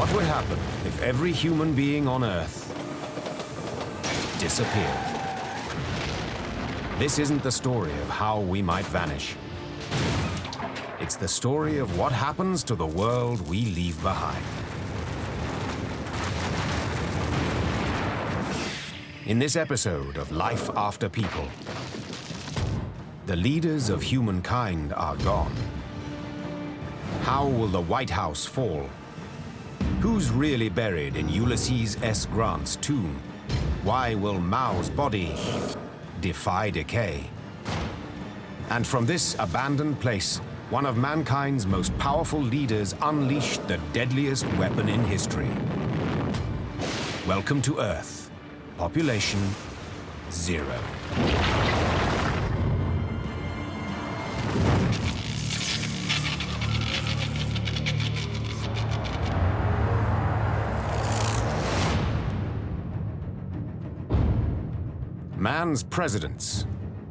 What would happen if every human being on Earth disappeared? This isn't the story of how we might vanish. It's the story of what happens to the world we leave behind. In this episode of Life After People, the leaders of humankind are gone. How will the White House fall? Who's really buried in Ulysses S. Grant's tomb? Why will Mao's body defy decay? And from this abandoned place, one of mankind's most powerful leaders unleashed the deadliest weapon in history. Welcome to Earth. Population 0. Man's presidents,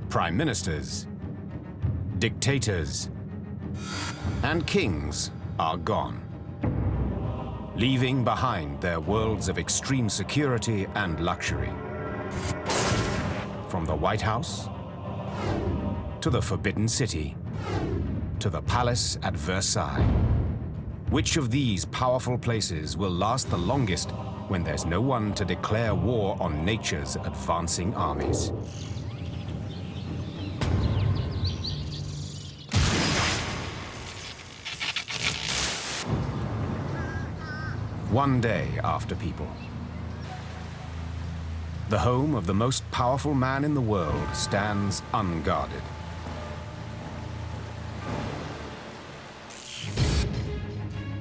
prime ministers, dictators, and kings are gone, leaving behind their worlds of extreme security and luxury. From the White House, to the Forbidden City, to the palace at Versailles. Which of these powerful places will last the longest when there's no one to declare war on nature's advancing armies? One day after people. The home of the most powerful man in the world stands unguarded.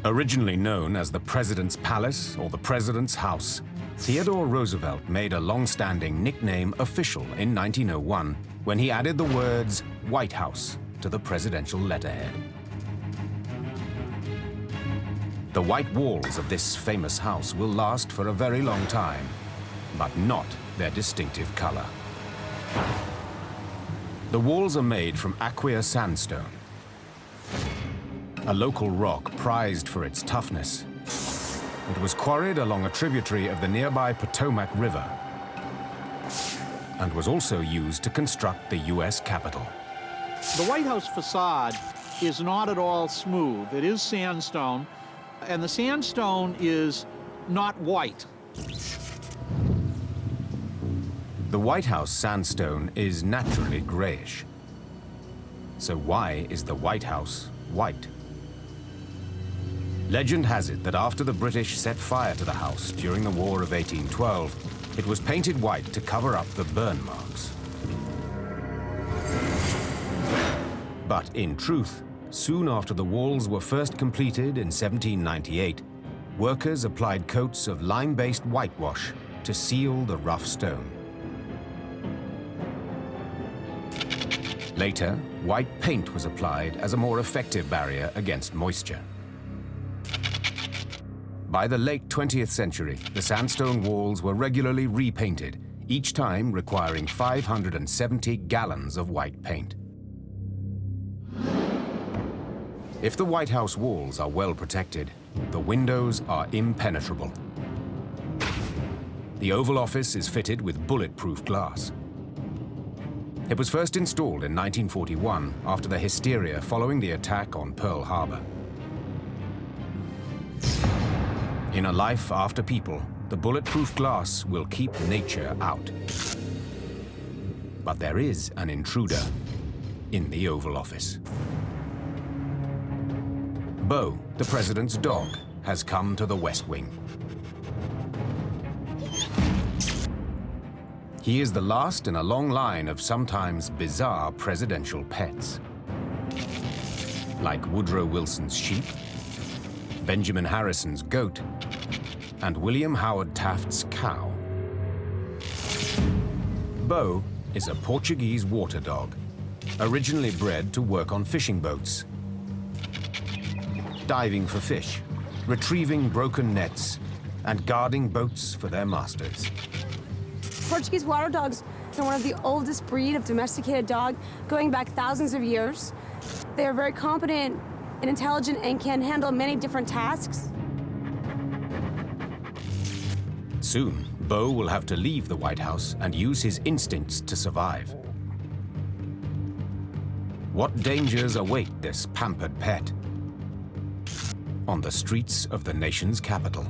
Originally known as the President's Palace or the President's House, Theodore Roosevelt made a long-standing nickname official in 1901 when he added the words White House to the presidential letterhead. The white walls of this famous house will last for a very long time, but not their distinctive color. The walls are made from aqueous sandstone, a local rock prized for its toughness. It was quarried along a tributary of the nearby Potomac River and was also used to construct the U.S. Capitol. The White House facade is not at all smooth. It is sandstone, and the sandstone is not white. The White House sandstone is naturally grayish. So why is the White House white? Legend has it that after the British set fire to the house during the War of 1812, it was painted white to cover up the burn marks. But in truth, soon after the walls were first completed in 1798, workers applied coats of lime-based whitewash to seal the rough stone. Later, white paint was applied as a more effective barrier against moisture. By the late 20th century, the sandstone walls were regularly repainted, each time requiring 570 gallons of white paint. If the White House walls are well protected, the windows are impenetrable. The Oval Office is fitted with bulletproof glass. It was first installed in 1941 after the hysteria following the attack on Pearl Harbor. In a life after people, the bulletproof glass will keep nature out. But there is an intruder in the Oval Office. Bo, the president's dog, has come to the West Wing. He is the last in a long line of sometimes bizarre presidential pets. Like Woodrow Wilson's sheep, Benjamin Harrison's goat, and William Howard Taft's cow. Bo is a Portuguese water dog, originally bred to work on fishing boats, diving for fish, retrieving broken nets, and guarding boats for their masters. Portuguese water dogs are one of the oldest breed of domesticated dog, going back thousands of years. They are very competent and intelligent and can handle many different tasks. Soon, Beau will have to leave the White House and use his instincts to survive. What dangers await this pampered pet on the streets of the nation's capital?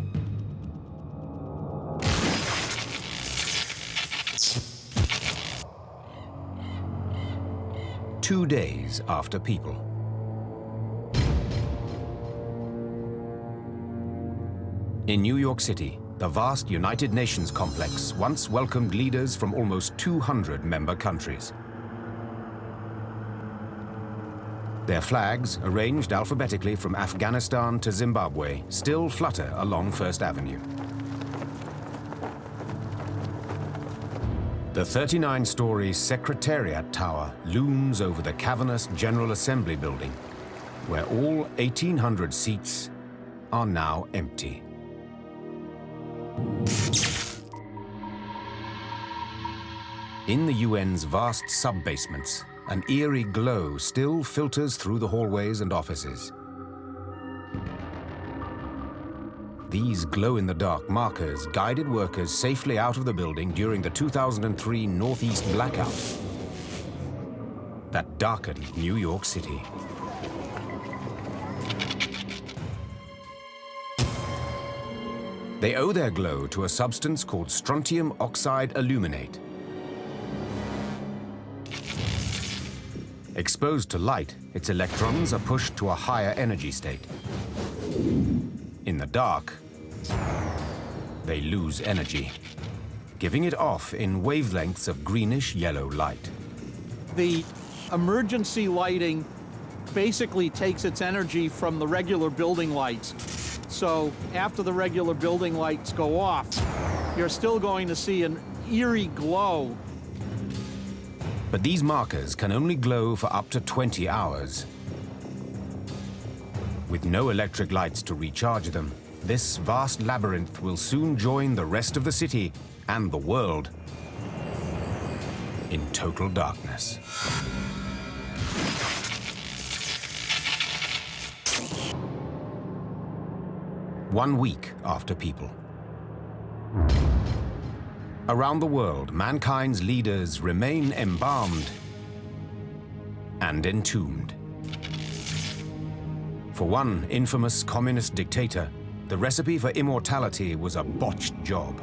Two days after People. In New York City, the vast United Nations complex once welcomed leaders from almost 200 member countries. Their flags, arranged alphabetically from Afghanistan to Zimbabwe, still flutter along First Avenue. The 39-story Secretariat Tower looms over the cavernous General Assembly building, where all 1,800 seats are now empty. In the UN's vast sub-basements, an eerie glow still filters through the hallways and offices. These glow-in-the-dark markers guided workers safely out of the building during the 2003 Northeast blackout that darkened New York City. They owe their glow to a substance called strontium oxide aluminate. Exposed to light, its electrons are pushed to a higher energy state. In the dark, they lose energy, giving it off in wavelengths of greenish-yellow light. The emergency lighting basically takes its energy from the regular building lights. So after the regular building lights go off, you're still going to see an eerie glow. But these markers can only glow for up to 20 hours. With no electric lights to recharge them, this vast labyrinth will soon join the rest of the city and the world in total darkness. One week after People. Around the world, mankind's leaders remain embalmed and entombed. For one infamous communist dictator, the recipe for immortality was a botched job.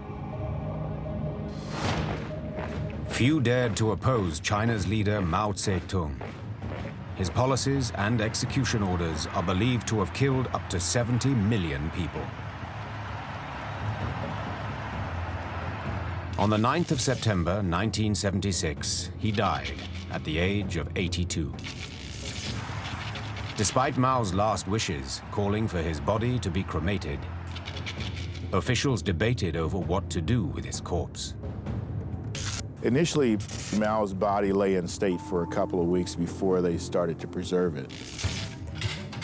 Few dared to oppose China's leader Mao Zedong. His policies and execution orders are believed to have killed up to 70 million people. On the 9th of September 1976, he died at the age of 82. Despite Mao's last wishes, calling for his body to be cremated, officials debated over what to do with his corpse. Initially, Mao's body lay in state for a couple of weeks before they started to preserve it.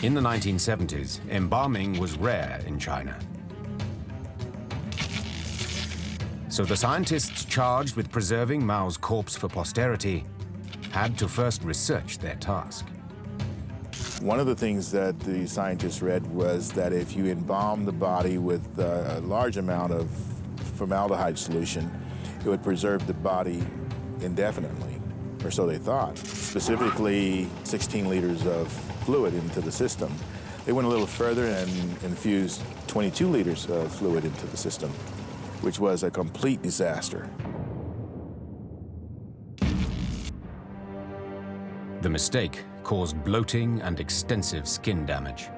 In the 1970s, embalming was rare in China. So the scientists charged with preserving Mao's corpse for posterity had to first research their task. One of the things that the scientists read was that if you embalm the body with a large amount of formaldehyde solution, it would preserve the body indefinitely, or so they thought. Specifically, 16 liters of fluid into the system. They went a little further and infused 22 liters of fluid into the system, which was a complete disaster. The mistake caused bloating and extensive skin damage.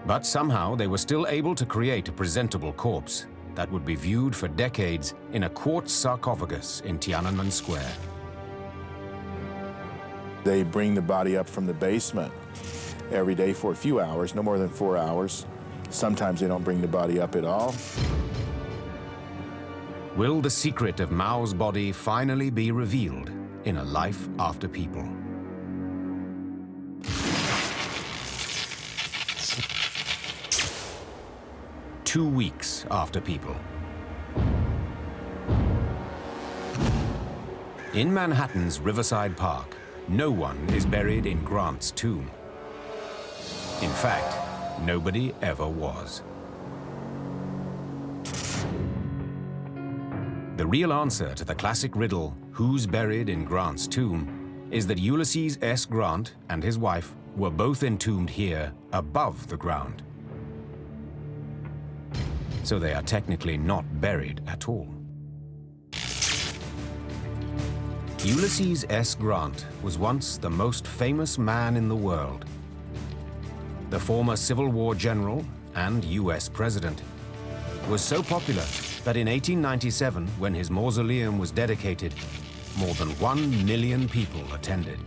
But somehow they were still able to create a presentable corpse that would be viewed for decades in a quartz sarcophagus in Tiananmen Square. They bring the body up from the basement every day for a few hours, no more than 4 hours. Sometimes they don't bring the body up at all. Will the secret of Mao's body finally be revealed in a life after People? Two weeks after People. In Manhattan's Riverside Park, no one is buried in Grant's tomb. In fact, nobody ever was. The real answer to the classic riddle, who's buried in Grant's tomb, is that Ulysses S. Grant and his wife were both entombed here above the ground. So they are technically not buried at all. Ulysses S. Grant was once the most famous man in the world. The former Civil War general and US president was so popular that in 1897, when his mausoleum was dedicated, more than 1 million people attended.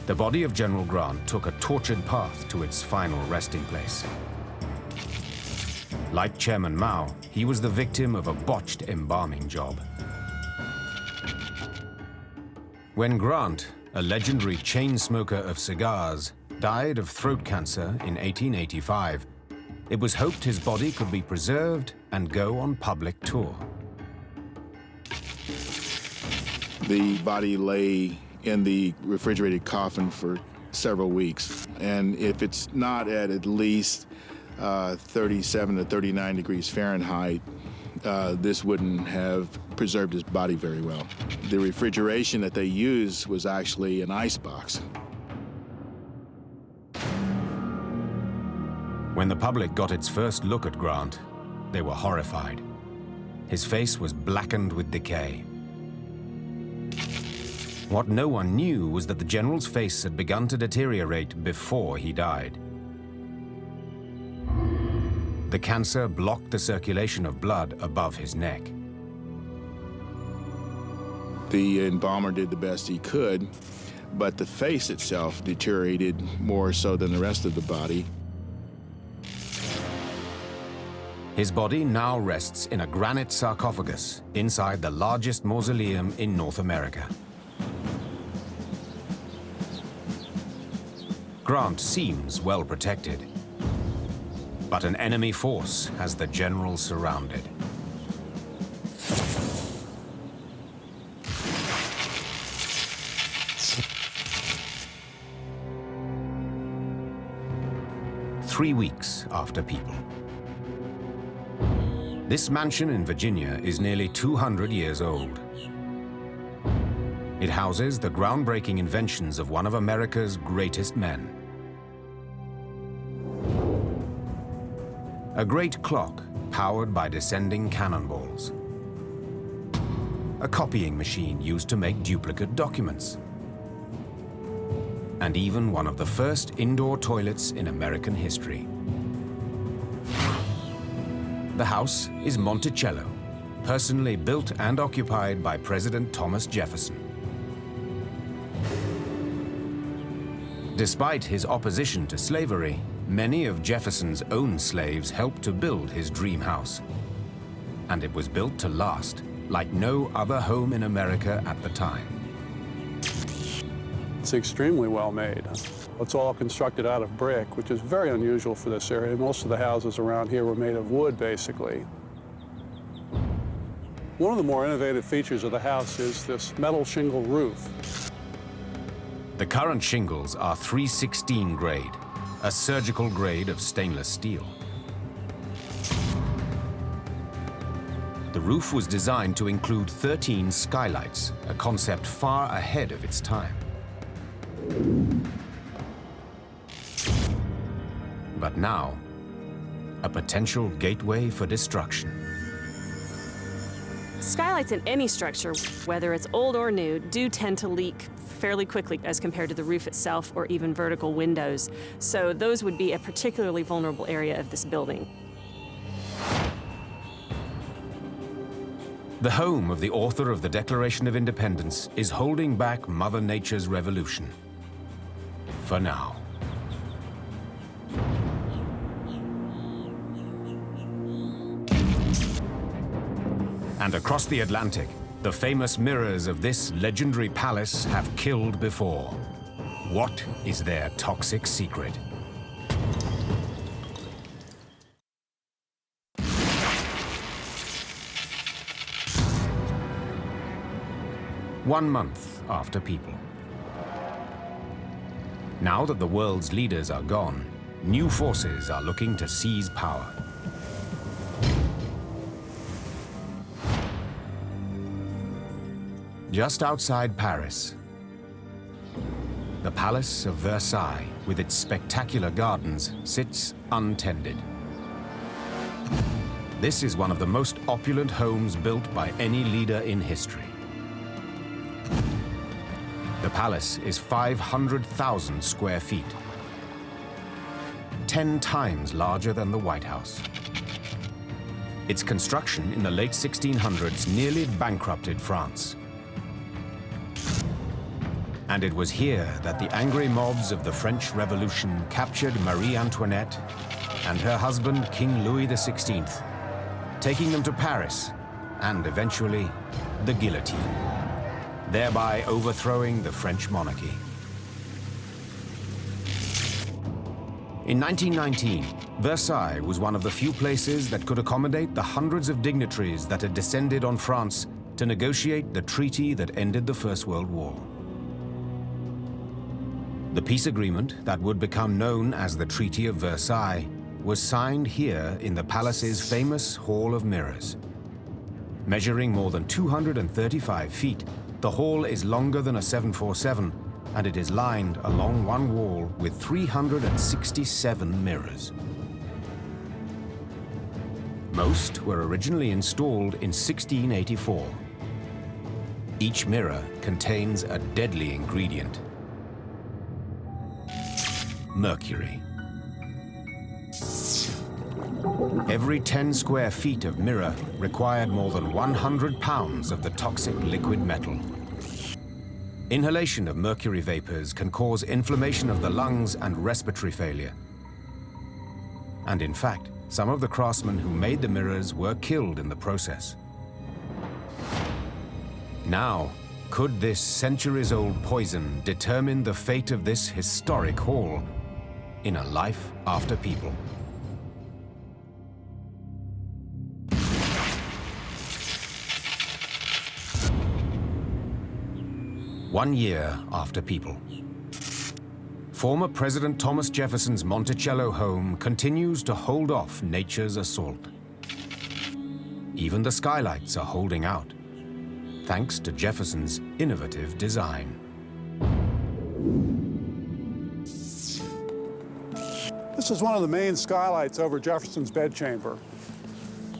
The body of General Grant took a tortured path to its final resting place. Like Chairman Mao, he was the victim of a botched embalming job. When Grant, a legendary chain smoker of cigars, died of throat cancer in 1885, it was hoped his body could be preserved and go on public tour. The body lay in the refrigerated coffin for several weeks, and if it's not at least 37 to 39 degrees Fahrenheit, this wouldn't have preserved his body very well. The refrigeration that they used was actually an ice box. When the public got its first look at Grant, they were horrified. His face was blackened with decay. What no one knew was that the general's face had begun to deteriorate before he died. The cancer blocked the circulation of blood above his neck. The embalmer did the best he could, but the face itself deteriorated more so than the rest of the body. His body now rests in a granite sarcophagus inside the largest mausoleum in North America. Grant seems well protected, but an enemy force has the general surrounded. Three weeks after people. This mansion in Virginia is nearly 200 years old. It houses the groundbreaking inventions of one of America's greatest men. A great clock powered by descending cannonballs. A copying machine used to make duplicate documents. And even one of the first indoor toilets in American history. The house is Monticello, personally built and occupied by President Thomas Jefferson. Despite his opposition to slavery, many of Jefferson's own slaves helped to build his dream house. And it was built to last, like no other home in America at the time. It's extremely well made. It's all constructed out of brick, which is very unusual for this area. Most of the houses around here were made of wood, basically. One of the more innovative features of the house is this metal shingle roof. The current shingles are 316 grade, a surgical grade of stainless steel. The roof was designed to include 13 skylights, a concept far ahead of its time. But now, a potential gateway for destruction. Skylights in any structure, whether it's old or new, do tend to leak fairly quickly as compared to the roof itself or even vertical windows. So those would be a particularly vulnerable area of this building. The home of the author of the Declaration of Independence is holding back Mother Nature's revolution. For now. And across the Atlantic, the famous mirrors of this legendary palace have killed before. What is their toxic secret? One month after people. Now that the world's leaders are gone, new forces are looking to seize power. Just outside Paris, the Palace of Versailles, with its spectacular gardens, sits untended. This is one of the most opulent homes built by any leader in history. The palace is 500,000 square feet, 10 times larger than the White House. Its construction in the late 1600s nearly bankrupted France. And it was here that the angry mobs of the French Revolution captured Marie Antoinette and her husband, King Louis XVI, taking them to Paris and eventually the guillotine, thereby overthrowing the French monarchy. In 1919, Versailles was one of the few places that could accommodate the hundreds of dignitaries that had descended on France to negotiate the treaty that ended the First World War. The peace agreement that would become known as the Treaty of Versailles was signed here in the palace's famous Hall of Mirrors. Measuring more than 235 feet, the hall is longer than a 747, and it is lined along one wall with 367 mirrors. Most were originally installed in 1684. Each mirror contains a deadly ingredient: mercury. Every 10 square feet of mirror required more than 100 pounds of the toxic liquid metal. Inhalation of mercury vapors can cause inflammation of the lungs and respiratory failure. And in fact, some of the craftsmen who made the mirrors were killed in the process. Now, could this centuries-old poison determine the fate of this historic hall in A Life After People? One year after People. Former President Thomas Jefferson's Monticello home continues to hold off nature's assault. Even the skylights are holding out, thanks to Jefferson's innovative design. This is one of the main skylights over Jefferson's bedchamber.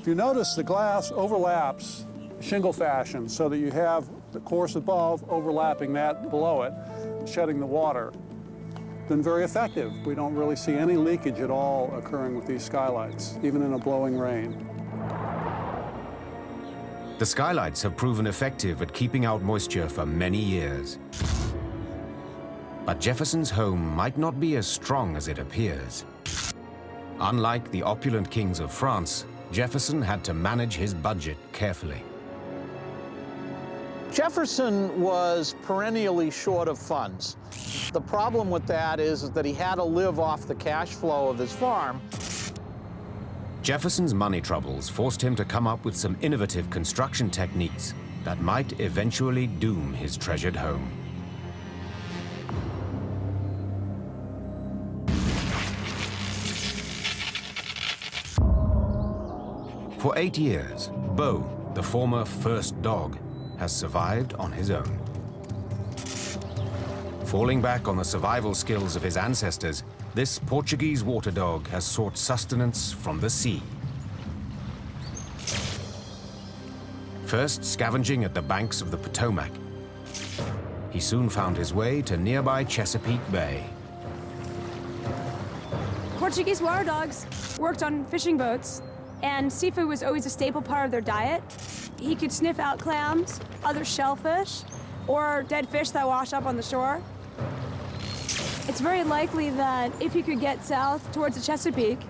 If you notice, the glass overlaps shingle fashion so that you have the course above overlapping that below it, shedding the water. Been very effective. We don't really see any leakage at all occurring with these skylights, even in a blowing rain. The skylights have proven effective at keeping out moisture for many years. But Jefferson's home might not be as strong as it appears. Unlike the opulent kings of France, Jefferson had to manage his budget carefully. Jefferson was perennially short of funds. The problem with that is that he had to live off the cash flow of his farm. Jefferson's money troubles forced him to come up with some innovative construction techniques that might eventually doom his treasured home. For 8 years, Beau, the former first dog, has survived on his own. Falling back on the survival skills of his ancestors, this Portuguese water dog has sought sustenance from the sea. First scavenging at the banks of the Potomac, he soon found his way to nearby Chesapeake Bay. Portuguese water dogs worked on fishing boats, and seafood was always a staple part of their diet. He could sniff out clams, other shellfish, or dead fish that wash up on the shore. It's very likely that if he could get south towards the Chesapeake,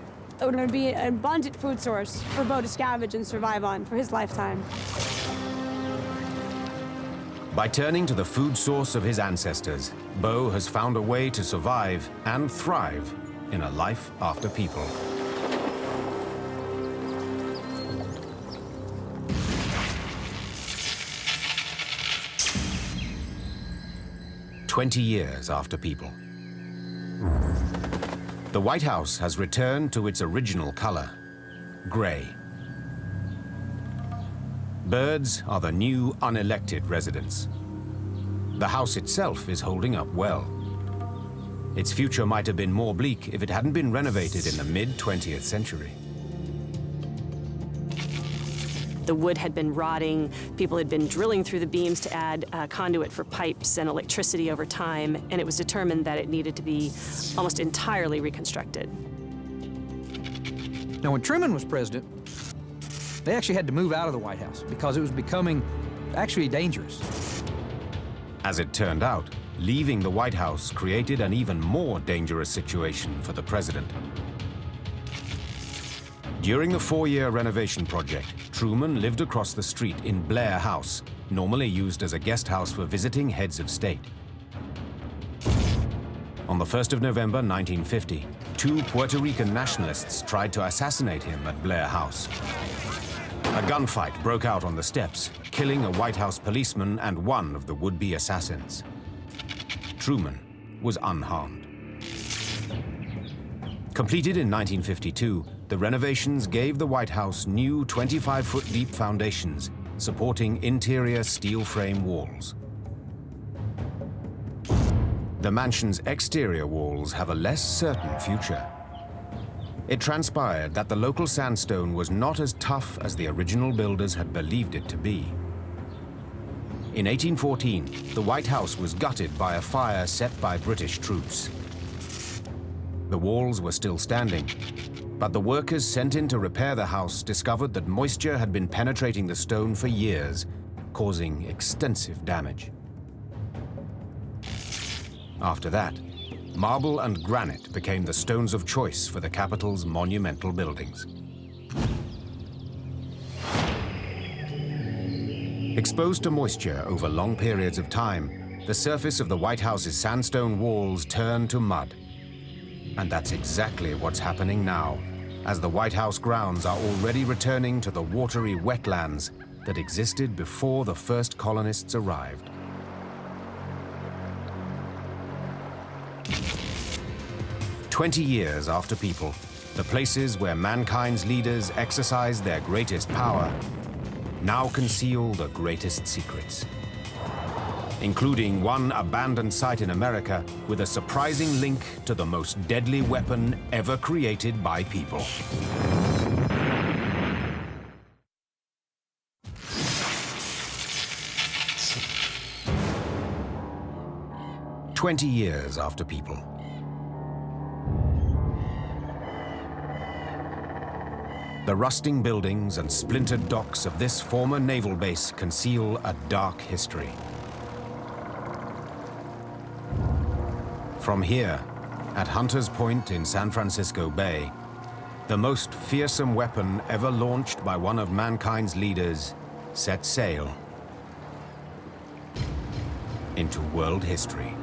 it would be an abundant food source for Beau to scavenge and survive on for his lifetime. By turning to the food source of his ancestors, Beau has found a way to survive and thrive in a life after people. "20 years after People. The White House has returned to its original color, gray. Birds are the new unelected residents. The house itself is holding up well. Its future might have been more bleak if it hadn't been renovated in the mid-20th century. The wood had been rotting. People had been drilling through the beams to add conduit for pipes and electricity over time, and it was determined that it needed to be almost entirely reconstructed. Now, when Truman was president, they actually had to move out of the White House because it was becoming actually dangerous. As it turned out, leaving the White House created an even more dangerous situation for the president. During the 4-year renovation project, Truman lived across the street in Blair House, normally used as a guest house for visiting heads of state. On the 1st of November 1950, 2 Puerto Rican nationalists tried to assassinate him at Blair House. A gunfight broke out on the steps, killing a White House policeman and one of the would-be assassins. Truman was unharmed. Completed in 1952, the renovations gave the White House new 25-foot-deep foundations supporting interior steel frame walls. The mansion's exterior walls have a less certain future. It transpired that the local sandstone was not as tough as the original builders had believed it to be. In 1814, the White House was gutted by a fire set by British troops. The walls were still standing, but the workers sent in to repair the house discovered that moisture had been penetrating the stone for years, causing extensive damage. After that, marble and granite became the stones of choice for the capital's monumental buildings. Exposed to moisture over long periods of time, the surface of the White House's sandstone walls turned to mud. And that's exactly what's happening now, as the White House grounds are already returning to the watery wetlands that existed before the first colonists arrived. "20 years after people, the places where mankind's leaders exercise their greatest power now conceal the greatest secrets, including one abandoned site in America with a surprising link to the most deadly weapon ever created by people. "20 years after people. The rusting buildings and splintered docks of this former naval base conceal a dark history. From here, at Hunter's Point in San Francisco Bay, the most fearsome weapon ever launched by one of mankind's leaders set sail into world history.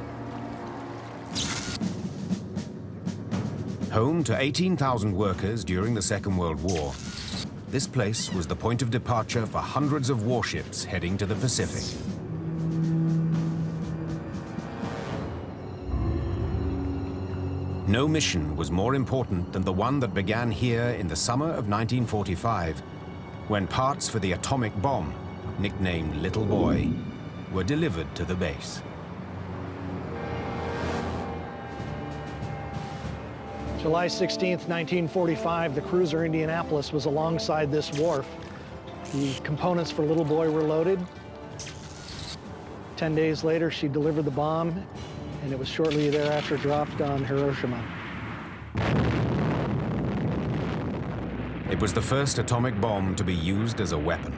Home to 18,000 workers during the Second World War, this place was the point of departure for hundreds of warships heading to the Pacific. No mission was more important than the one that began here in the summer of 1945, when parts for the atomic bomb, nicknamed Little Boy, were delivered to the base. July 16th, 1945, the cruiser Indianapolis was alongside this wharf. The components for Little Boy were loaded. 10 days later, she delivered the bomb, and it was shortly thereafter dropped on Hiroshima. It was the first atomic bomb to be used as a weapon.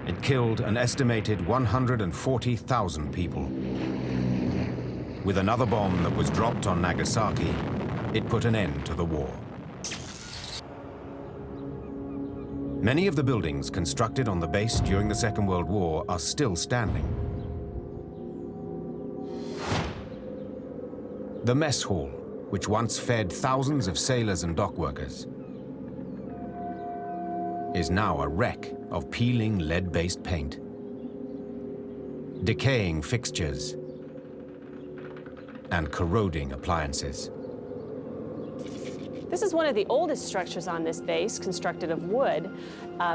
It killed an estimated 140,000 people. With another bomb that was dropped on Nagasaki, it put an end to the war. Many of the buildings constructed on the base during the Second World War are still standing. The mess hall, which once fed thousands of sailors and dock workers, is now a wreck of peeling lead-based paint, decaying fixtures, and corroding appliances. This is one of the oldest structures on this base, constructed of wood,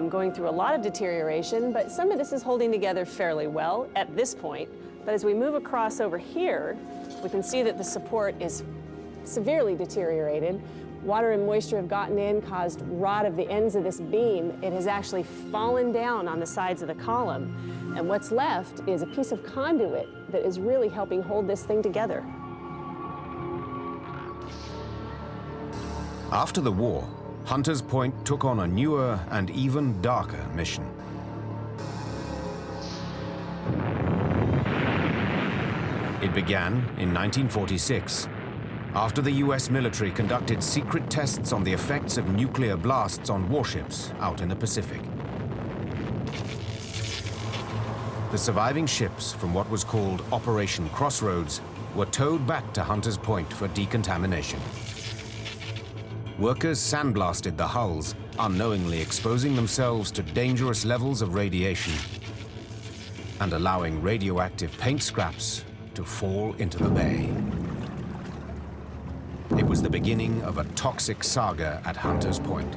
going through a lot of deterioration, but some of this is holding together fairly well at this point. But as we move across over here, we can see that the support is severely deteriorated. Water and moisture have gotten in, caused rot of the ends of this beam. It has actually fallen down on the sides of the column. And what's left is a piece of conduit that is really helping hold this thing together. After the war, Hunters Point took on a newer and even darker mission. It began in 1946, after the US military conducted secret tests on the effects of nuclear blasts on warships out in the Pacific. The surviving ships from what was called Operation Crossroads were towed back to Hunters Point for decontamination. Workers sandblasted the hulls, unknowingly exposing themselves to dangerous levels of radiation and allowing radioactive paint scraps to fall into the bay. It was the beginning of a toxic saga at Hunters Point.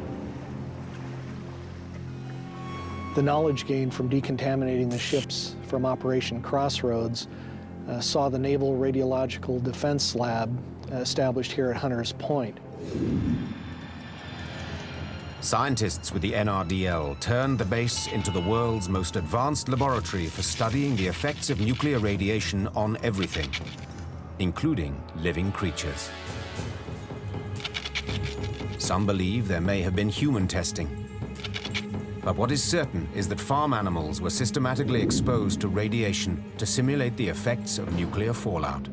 The knowledge gained from decontaminating the ships from Operation Crossroads saw the Naval Radiological Defense Lab established here at Hunters Point. Scientists with the NRDL turned the base into the world's most advanced laboratory for studying the effects of nuclear radiation on everything, including living creatures. Some believe there may have been human testing. But what is certain is that farm animals were systematically exposed to radiation to simulate the effects of nuclear fallout.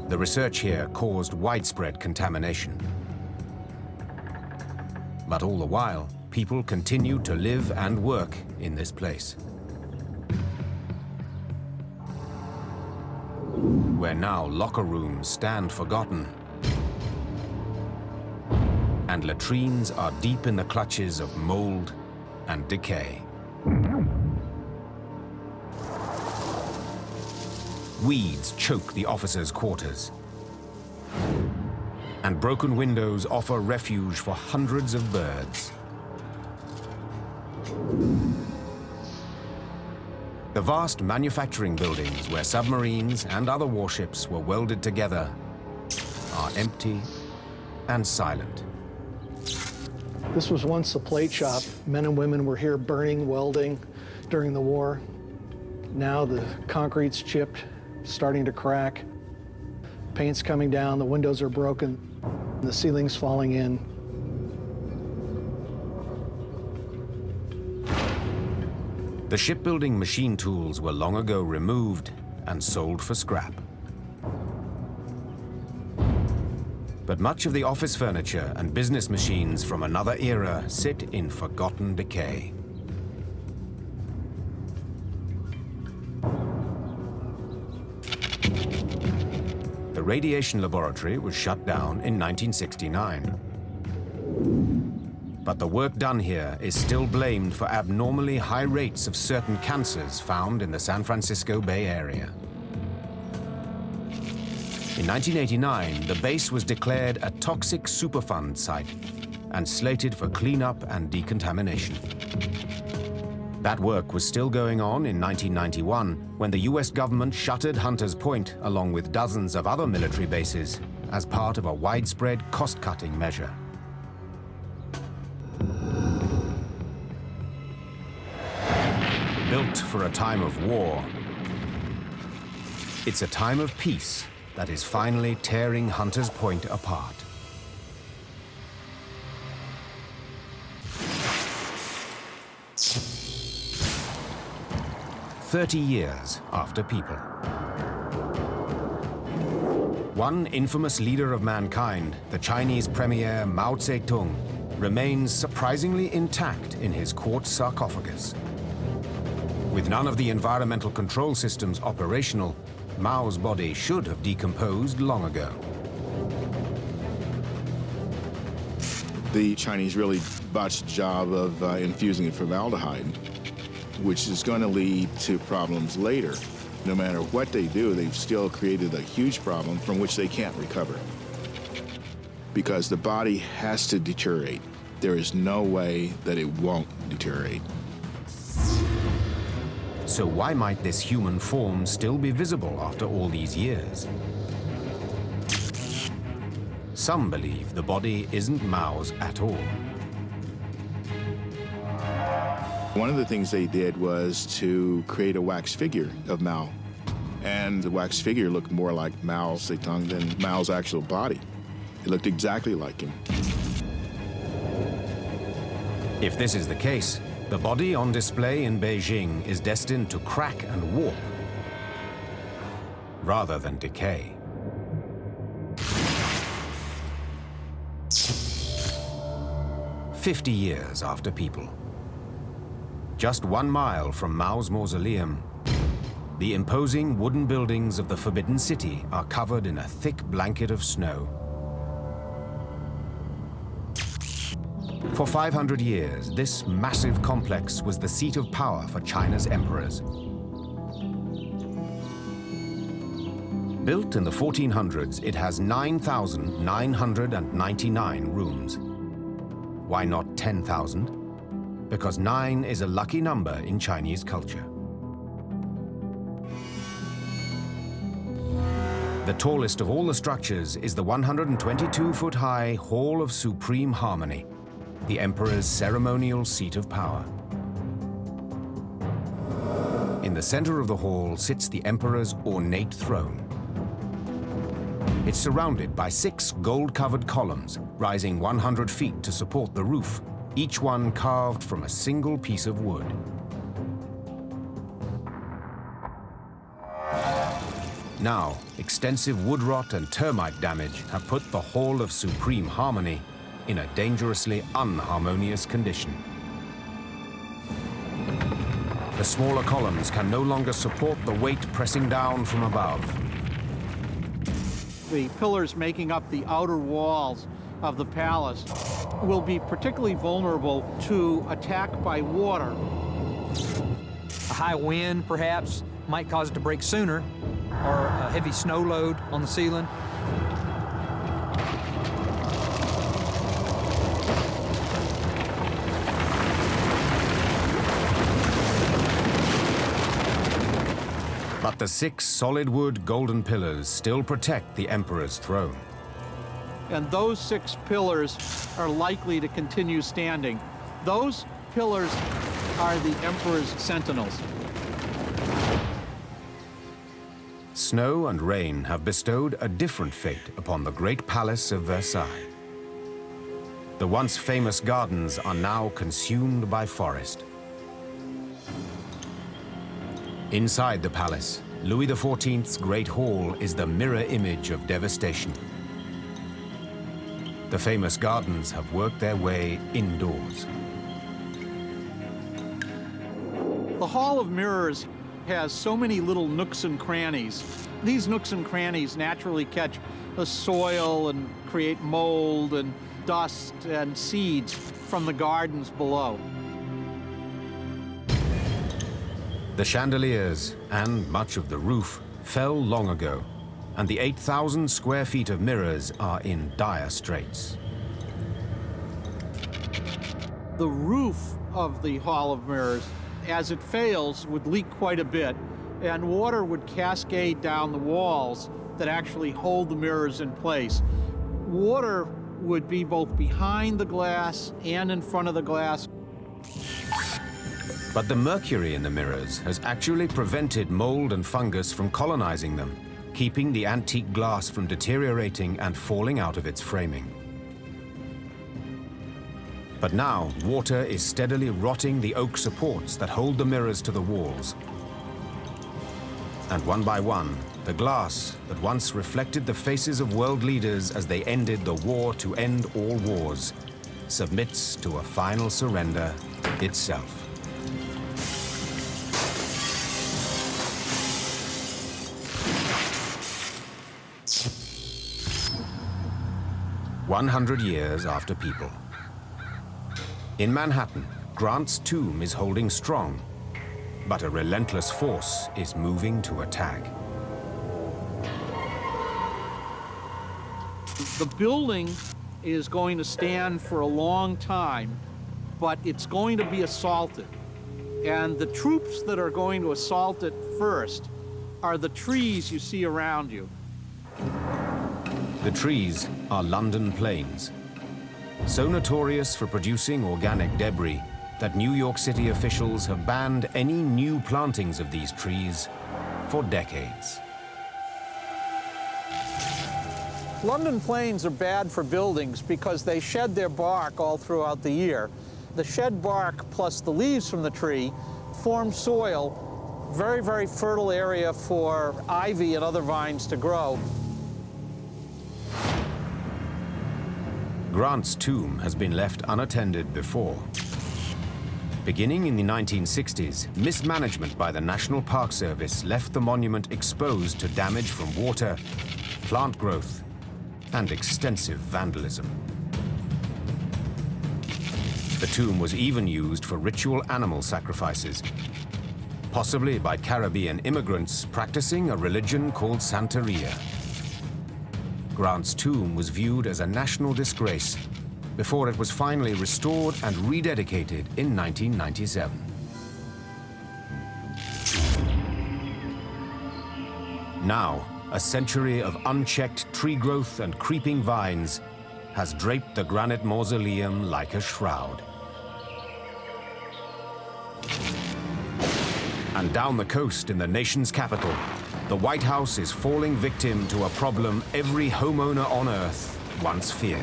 The research here caused widespread contamination. But all the while, people continued to live and work in this place, where now locker rooms stand forgotten and latrines are deep in the clutches of mold and decay. Weeds choke the officers' quarters, and broken windows offer refuge for hundreds of birds. The vast manufacturing buildings where submarines and other warships were welded together are empty and silent. This was once a plate shop. Men and women were here burning, welding during the war. Now the concrete's chipped, starting to crack. Paint's coming down, the windows are broken, the ceiling's falling in. The shipbuilding machine tools were long ago removed and sold for scrap. But much of the office furniture and business machines from another era sit in forgotten decay. The radiation laboratory was shut down in 1969. But the work done here is still blamed for abnormally high rates of certain cancers found in the San Francisco Bay Area. In 1989, the base was declared a toxic Superfund site and slated for cleanup and decontamination. That work was still going on in 1991 when the US government shuttered Hunters Point along with dozens of other military bases as part of a widespread cost-cutting measure. Built for a time of war, it's a time of peace that is finally tearing Hunters Point apart. "30 years after people. One infamous leader of mankind, the Chinese premier Mao Zedong, remains surprisingly intact in his quartz sarcophagus. With none of the environmental control systems operational, Mao's body should have decomposed long ago. The Chinese really botched the job of infusing formaldehyde, which is going to lead to problems later. No matter what they do, they've still created a huge problem from which they can't recover. Because the body has to deteriorate. There is no way that it won't deteriorate. So why might this human form still be visible after all these years? Some believe the body isn't Mao's at all. One of the things they did was to create a wax figure of Mao. And the wax figure looked more like Mao Zedong than Mao's actual body. It looked exactly like him. If this is the case, the body on display in Beijing is destined to crack and warp, rather than decay. "50 years after people. Just 1 mile from Mao's mausoleum, the imposing wooden buildings of the Forbidden City are covered in a thick blanket of snow. For 500 years, this massive complex was the seat of power for China's emperors. Built in the 1400s, it has 9,999 rooms. Why not 10,000? Because 9 is a lucky number in Chinese culture. The tallest of all the structures is the 122-foot-high Hall of Supreme Harmony, the emperor's ceremonial seat of power. In the center of the hall sits the emperor's ornate throne. It's surrounded by 6 gold-covered columns, rising 100 feet to support the roof, each one carved from a single piece of wood. Now, extensive wood rot and termite damage have put the Hall of Supreme Harmony in a dangerously unharmonious condition. The smaller columns can no longer support the weight pressing down from above. The pillars making up the outer walls of the palace will be particularly vulnerable to attack by water. A high wind, perhaps, might cause it to break sooner, or a heavy snow load on the ceiling. But the 6 solid wood golden pillars still protect the emperor's throne. And those 6 pillars are likely to continue standing. Those pillars are the emperor's sentinels. Snow and rain have bestowed a different fate upon the great palace of Versailles. The once famous gardens are now consumed by forest. Inside the palace, Louis XIV's Great Hall is the mirror image of devastation. The famous gardens have worked their way indoors. The Hall of Mirrors has so many little nooks and crannies. These nooks and crannies naturally catch the soil and create mold and dust and seeds from the gardens below. The chandeliers and much of the roof fell long ago, and the 8,000 square feet of mirrors are in dire straits. The roof of the Hall of Mirrors, as it fails, would leak quite a bit, and water would cascade down the walls that actually hold the mirrors in place. Water would be both behind the glass and in front of the glass. But the mercury in the mirrors has actually prevented mold and fungus from colonizing them, keeping the antique glass from deteriorating and falling out of its framing. But now, water is steadily rotting the oak supports that hold the mirrors to the walls. And one by one, the glass that once reflected the faces of world leaders as they ended the war to end all wars submits to a final surrender itself. "100 years after people. In Manhattan, Grant's tomb is holding strong, but a relentless force is moving to attack. The building is going to stand for a long time, but it's going to be assaulted. And the troops that are going to assault it first are the trees you see around you. The trees are London planes, so notorious for producing organic debris that New York City officials have banned any new plantings of these trees for decades. London planes are bad for buildings because they shed their bark all throughout the year. The shed bark plus the leaves from the tree form soil, very, very fertile area for ivy and other vines to grow. Grant's tomb has been left unattended before. Beginning in the 1960s, mismanagement by the National Park Service left the monument exposed to damage from water, plant growth, and extensive vandalism. The tomb was even used for ritual animal sacrifices, possibly by Caribbean immigrants practicing a religion called Santeria. Grant's tomb was viewed as a national disgrace before it was finally restored and rededicated in 1997. Now, a century of unchecked tree growth and creeping vines has draped the granite mausoleum like a shroud. And down the coast in the nation's capital, the White House is falling victim to a problem every homeowner on Earth once feared.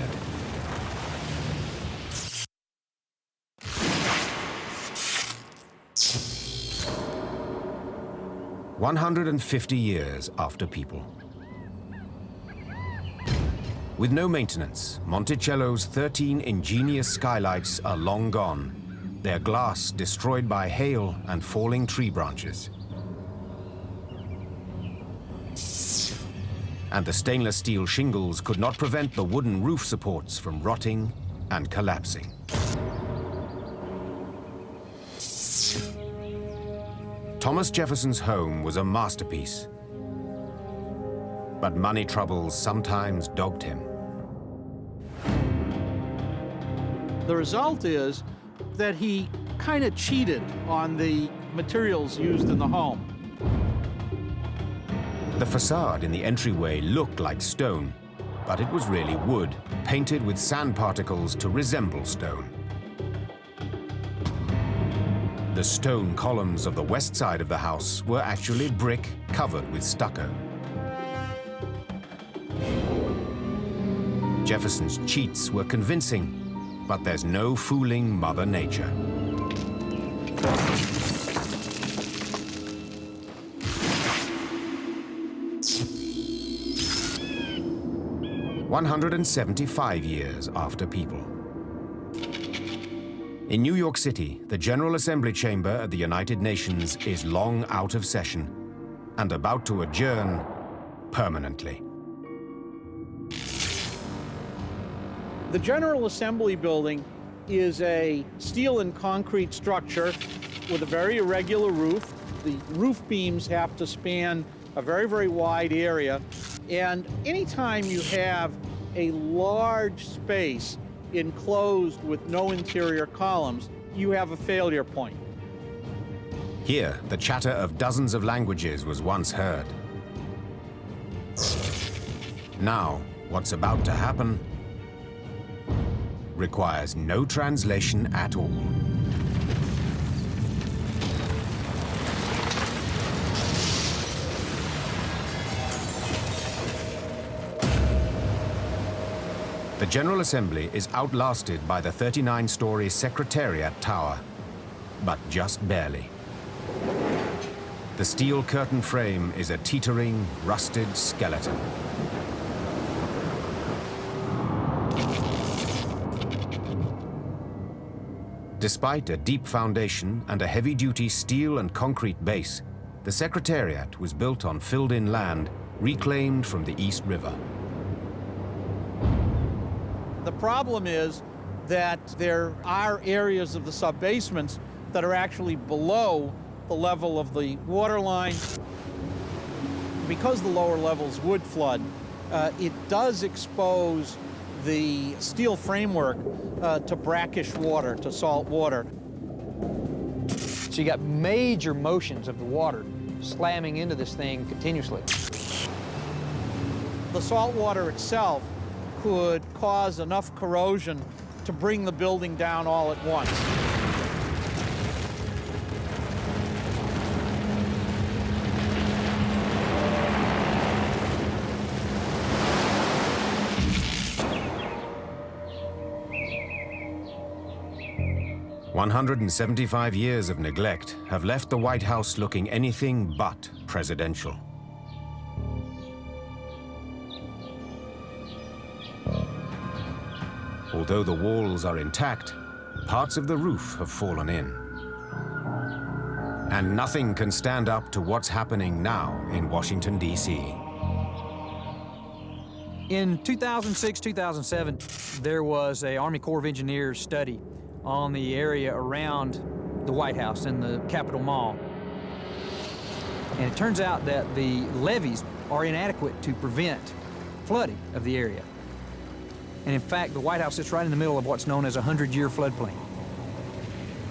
"150 years after people. With no maintenance, Monticello's 13 ingenious skylights are long gone, their glass destroyed by hail and falling tree branches. And the stainless steel shingles could not prevent the wooden roof supports from rotting and collapsing. Thomas Jefferson's home was a masterpiece, but money troubles sometimes dogged him. The result is that he kind of cheated on the materials used in the home. The facade in the entryway looked like stone, but it was really wood, painted with sand particles to resemble stone. The stone columns of the west side of the house were actually brick covered with stucco. Jefferson's cheats were convincing, but there's no fooling Mother Nature. "175 years after people. In New York City, the General Assembly chamber at the United Nations is long out of session and about to adjourn permanently. The General Assembly building is a steel and concrete structure with a very irregular roof. The roof beams have to span a very, very wide area. And anytime you have a large space enclosed with no interior columns, you have a failure point. Here, the chatter of dozens of languages was once heard. Now, what's about to happen requires no translation at all. The General Assembly is outlasted by the 39-story Secretariat Tower, but just barely. The steel curtain frame is a teetering, rusted skeleton. Despite a deep foundation and a heavy-duty steel and concrete base, the Secretariat was built on filled-in land reclaimed from the East River. The problem is that there are areas of the sub-basements that are actually below the level of the water line. Because the lower levels would flood, it does expose the steel framework to brackish water, to salt water. So you got major motions of the water slamming into this thing continuously. The salt water itself could cause enough corrosion to bring the building down all at once. "175 years of neglect have left the White House looking anything but presidential. Although the walls are intact, parts of the roof have fallen in. And nothing can stand up to what's happening now in Washington, D.C. In 2006, 2007, there was an Army Corps of Engineers study on the area around the White House and the Capitol Mall. And it turns out that the levees are inadequate to prevent flooding of the area. And in fact, the White House sits right in the middle of what's known as a 100-year floodplain.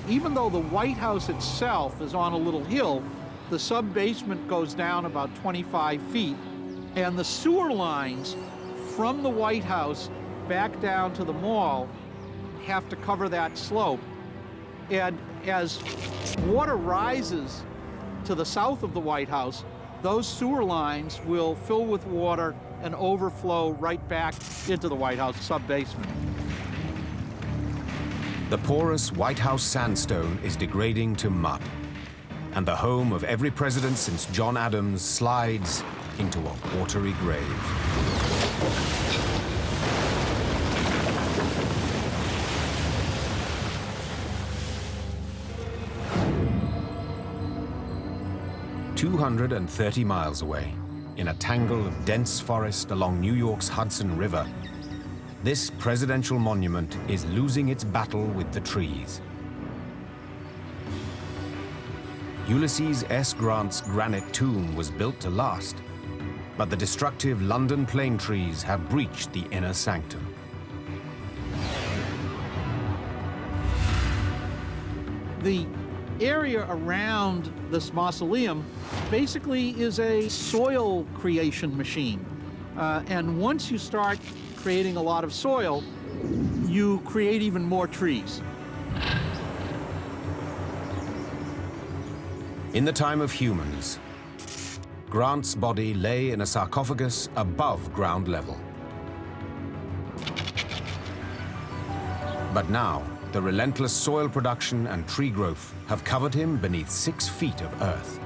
Even though the White House itself is on a little hill, the sub-basement goes down about 25 feet, and the sewer lines from the White House back down to the mall have to cover that slope. And as water rises to the south of the White House, those sewer lines will fill with water and overflow right back into the White House sub-basement. The porous White House sandstone is degrading to mud, and the home of every president since John Adams slides into a watery grave. "230 miles away, in a tangle of dense forest along New York's Hudson River, this presidential monument is losing its battle with the trees. Ulysses S. Grant's granite tomb was built to last, but the destructive London plane trees have breached the inner sanctum. The area around this mausoleum basically is a soil creation machine. And once you start creating a lot of soil, you create even more trees. In the time of humans, Grant's body lay in a sarcophagus above ground level. But now, the relentless soil production and tree growth have covered him beneath 6 feet of earth.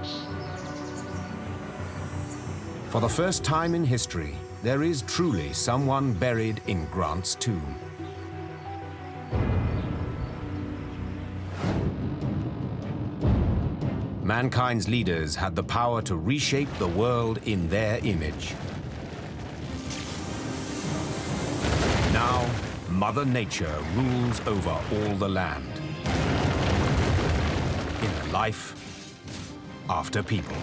For the first time in history, there is truly someone buried in Grant's tomb. Mankind's leaders had the power to reshape the world in their image. Now, Mother Nature rules over all the land. In a life after people.